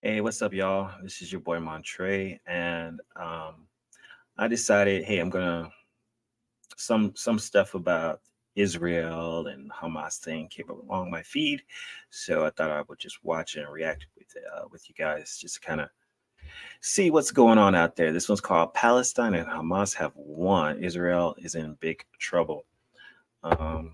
Hey, what's up, y'all? This is your boy Montre, and I decided, hey, I'm gonna some stuff about Israel and Hamas thing came along my feed, so I thought I would just watch and react with you guys, just to kind of see what's going on out there. This one's called Palestine and Hamas have won. Israel is in big trouble. Um,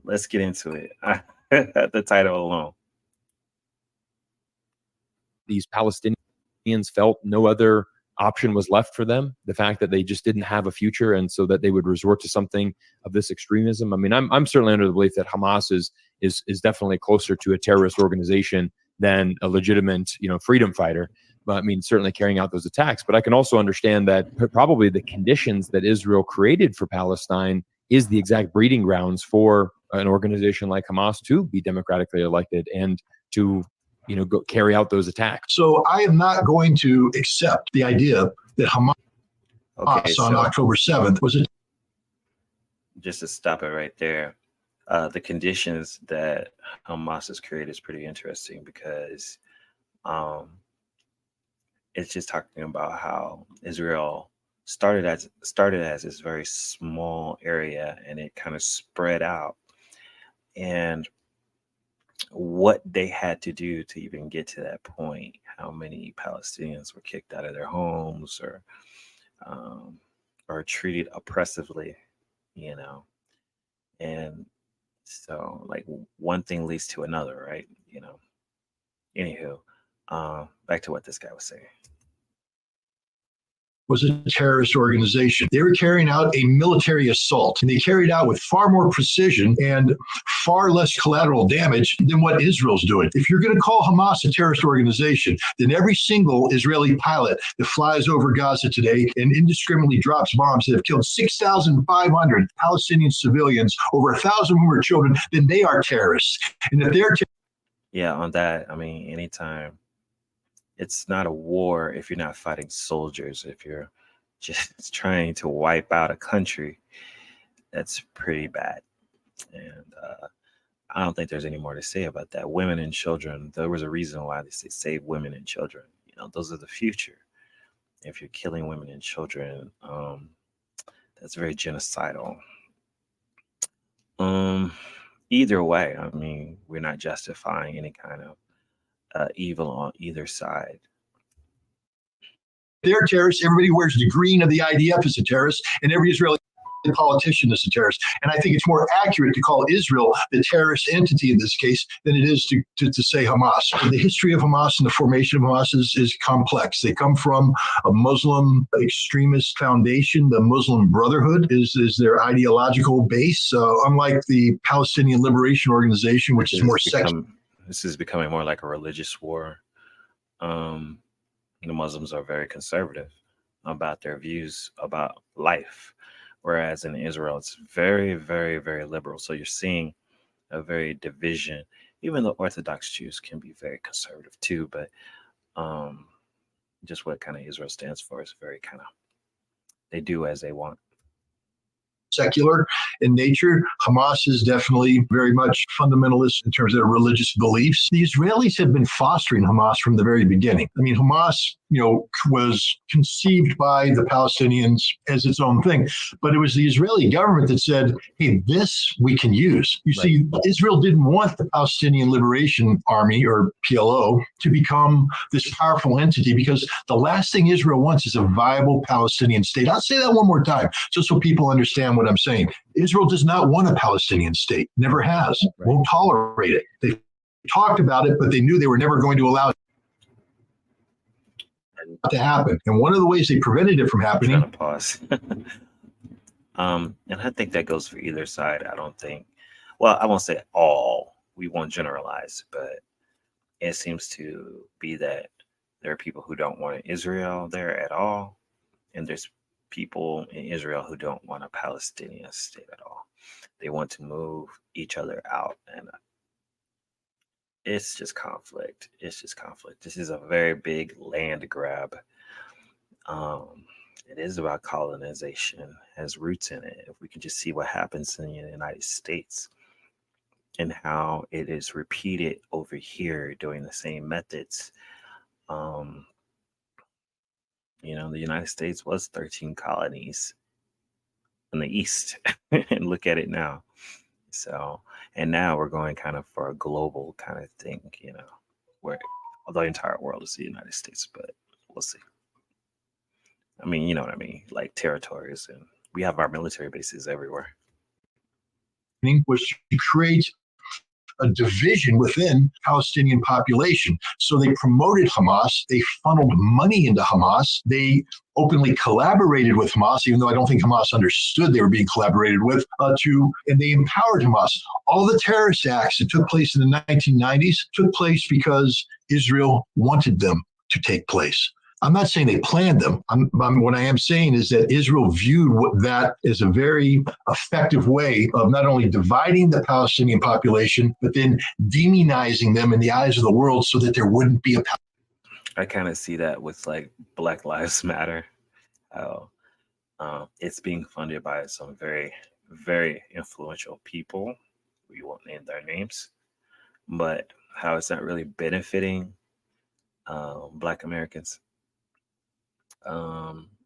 let's get into it. The title alone. These Palestinians felt no other option was left for them. The fact that they just didn't have a future, and so that they would resort to something of this extremism. I mean, I'm certainly under the belief that Hamas is definitely closer to a terrorist organization than a legitimate, freedom fighter. But I mean, certainly carrying out those attacks. But I can also understand that probably the conditions that Israel created for Palestine is the exact breeding grounds for an organization like Hamas to be democratically elected and to go carry out those attacks. So I am not going to accept the idea that Hamas on October 7th was a. Just to stop it right there, the conditions that Hamas has created is pretty interesting because it's just talking about how Israel started as this very small area and it kind of spread out, and what they had to do to even get to that point, how many Palestinians were kicked out of their homes or treated oppressively, and so like one thing leads to another, right? Anywho, back to what this guy was saying. Was a terrorist organization. They were carrying out a military assault, and they carried out with far more precision and far less collateral damage than what Israel's doing. If you're going to call Hamas a terrorist organization, then every single Israeli pilot that flies over Gaza today and indiscriminately drops bombs that have killed 6,500 Palestinian civilians, over 1,000 who were children, then they are terrorists. And if they're on that, I mean, anytime. It's not a war if you're not fighting soldiers. If you're just trying to wipe out a country, that's pretty bad. And I don't think there's any more to say about that. Women and children, there was a reason why they say save women and children. Those are the future. If you're killing women and children, that's very genocidal. Either way, I mean, we're not justifying any kind of evil on either side. They're terrorists. Everybody wears the green of the IDF as a terrorist, and every Israeli politician is a terrorist. And I think it's more accurate to call Israel the terrorist entity in this case than it is to say Hamas. The history of Hamas and the formation of Hamas is complex. They come from a Muslim extremist foundation. The Muslim Brotherhood is their ideological base, unlike the Palestinian Liberation Organization, which is more secular. This is becoming more like a religious war. The Muslims are very conservative about their views about life, whereas in Israel, it's very, very, very liberal. So you're seeing a very division. Even the Orthodox Jews can be very conservative too, but just what kind of Israel stands for is very kind of, they do as they want. Secular in nature. Hamas is definitely very much fundamentalist in terms of their religious beliefs. The Israelis have been fostering Hamas from the very beginning. I mean, Hamas, was conceived by the Palestinians as its own thing, but it was the Israeli government that said, hey, this we can use. You see, Israel didn't want the Palestinian Liberation Army, or PLO, to become this powerful entity, because the last thing Israel wants is a viable Palestinian state. I'll say that one more time, just so people understand what I'm saying. Israel does not want a Palestinian state, never has, won't tolerate it. They talked about it, but they knew they were never going to allow it to happen. And one of the ways they prevented it from happening. I'm gonna pause. And I think that goes for either side. I don't think, well, I won't say all, we won't generalize, but it seems to be that there are people who don't want Israel there at all, and there's people in Israel who don't want a Palestinian state at all. They want to move each other out, and it's just conflict. It's just conflict. This is a very big land grab. It is about colonization, has roots in it. If we can just see what happens in the United States, and how it is repeated over here doing the same methods. Um, the United States was 13 colonies in the East, and look at it now. So, and now we're going kind of for a global kind of thing, where the entire world is the United States, but we'll see. I mean, you know what I mean, like territories, and we have our military bases everywhere. Was to create a division within Palestinian population. So they promoted Hamas. They funneled money into Hamas. They openly collaborated with Hamas, even though I don't think Hamas understood they were being collaborated with, and they empowered Hamas. All the terrorist acts that took place in the 1990s took place because Israel wanted them to take place. I'm not saying they planned them. What I am saying is that Israel viewed that as a very effective way of not only dividing the Palestinian population, but then demonizing them in the eyes of the world so that there wouldn't be a. I kind of see that with like Black Lives Matter, how it's being funded by some very, very influential people. We won't name their names, but how it's not really benefiting Black Americans.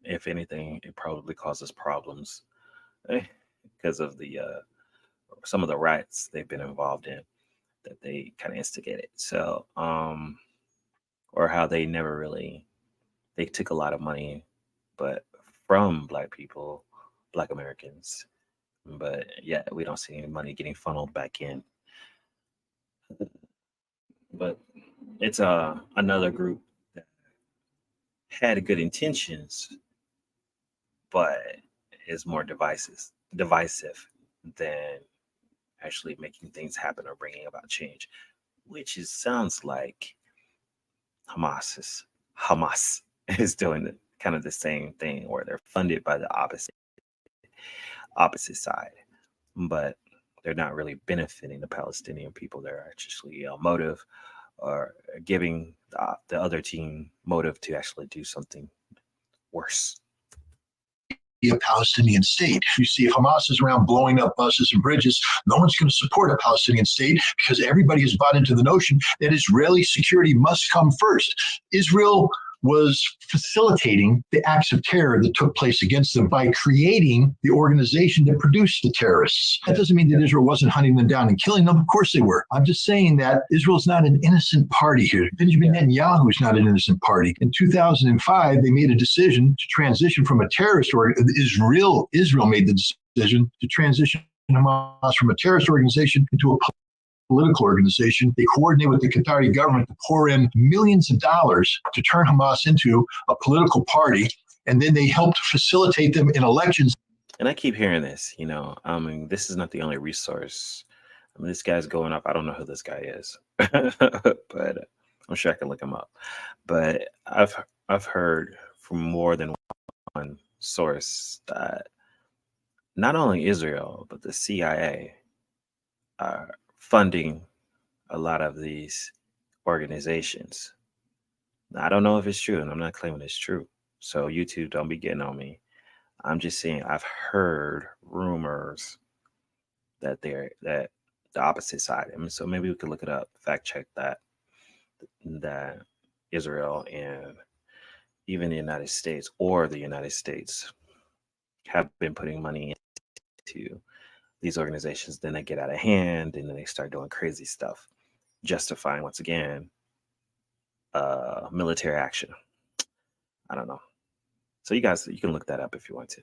If anything, it probably causes problems because of the some of the riots they've been involved in that they kind of instigated. So, or how they never really they took a lot of money, but from Black people, Black Americans, but yeah, we don't see any money getting funneled back in. But it's another group that had good intentions, but is more divisive than actually making things happen or bringing about change, which sounds like Hamas is doing kind of the same thing, where they're funded by the opposite side, but they're not really benefiting the Palestinian people. They're actually motive or giving the other team motive to actually do something worse. A Palestinian state. You see, if Hamas is around blowing up buses and bridges, no one's going to support a Palestinian state because everybody has bought into the notion that Israeli security must come first. Israel was facilitating the acts of terror that took place against them by creating the organization that produced the terrorists. That doesn't mean that Israel wasn't hunting them down and killing them. Of course they were. I'm just saying that Israel's not an innocent party here. Benjamin Netanyahu is not an innocent party. In 2005, they made a decision to transition from a terrorist organization. Israel made the decision to transition Hamas from a terrorist organization into a political organization. They coordinate with the Qatari government to pour in millions of dollars to turn Hamas into a political party, and then they helped facilitate them in elections. And I keep hearing this, I mean, this is not the only resource. I mean, this guy's going up. I don't know who this guy is, but I'm sure I can look him up. But I've heard from more than one source that not only Israel, but the CIA are funding a lot of these organizations. Now, I don't know if it's true, and I'm not claiming it's true. So YouTube, don't be getting on me. I'm just saying I've heard rumors that they're that the opposite side. I mean, so maybe we could look it up, fact check that Israel and even the United States have been putting money into these organizations. Then they get out of hand, and then they start doing crazy stuff, justifying once again military action. I don't know. So you can look that up if you want to.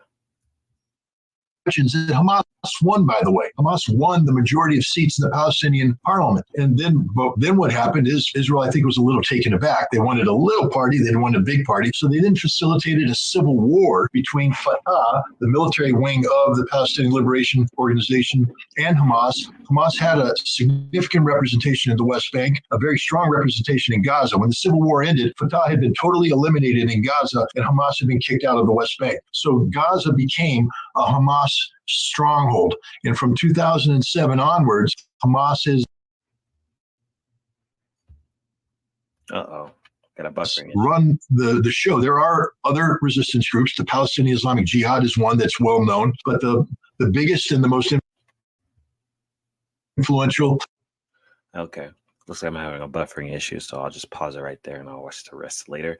That Hamas won, by the way. Hamas won the majority of seats in the Palestinian parliament. And then what happened is Israel, I think, was a little taken aback. They wanted a little party. They didn't want a big party. So they then facilitated a civil war between Fatah, the military wing of the Palestinian Liberation Organization, and Hamas. Hamas had a significant representation in the West Bank, a very strong representation in Gaza. When the civil war ended, Fatah had been totally eliminated in Gaza, and Hamas had been kicked out of the West Bank. So Gaza became a Hamas stronghold. And from 2007 onwards, Hamas has got a buffering run the show. There are other resistance groups. The Palestinian Islamic Jihad is one that's well known, but the biggest and the most influential. Okay. Looks like I'm having a buffering issue, so I'll just pause it right there and I'll watch the rest later.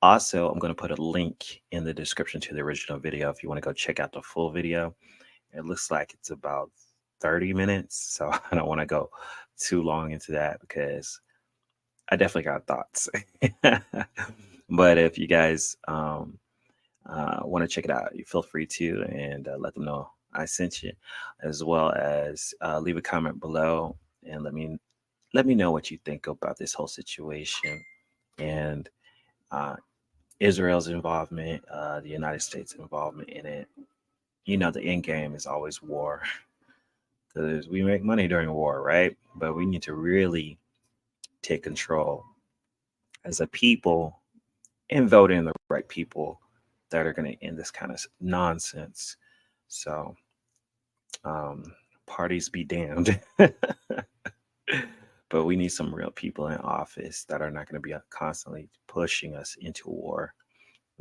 Also, I'm going to put a link in the description to the original video if you want to go check out the full video. It looks like it's about 30 minutes, so I don't want to go too long into that because I definitely got thoughts. But if you guys want to check it out, you feel free to, and let them know I sent you, as well as leave a comment below and let me know what you think about this whole situation and Israel's involvement, the United States involvement in it. You know, the end game is always war because we make money during war, right? But we need to really take control as a people and vote in the right people that are going to end this kind of nonsense. So, parties be damned. But we need some real people in office that are not going to be constantly pushing us into war,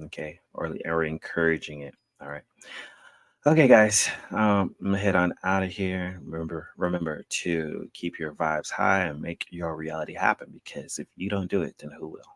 okay, or encouraging it. All right. Okay, guys, I'm gonna head on out of here. Remember to keep your vibes high and make your reality happen. Because if you don't do it, then who will?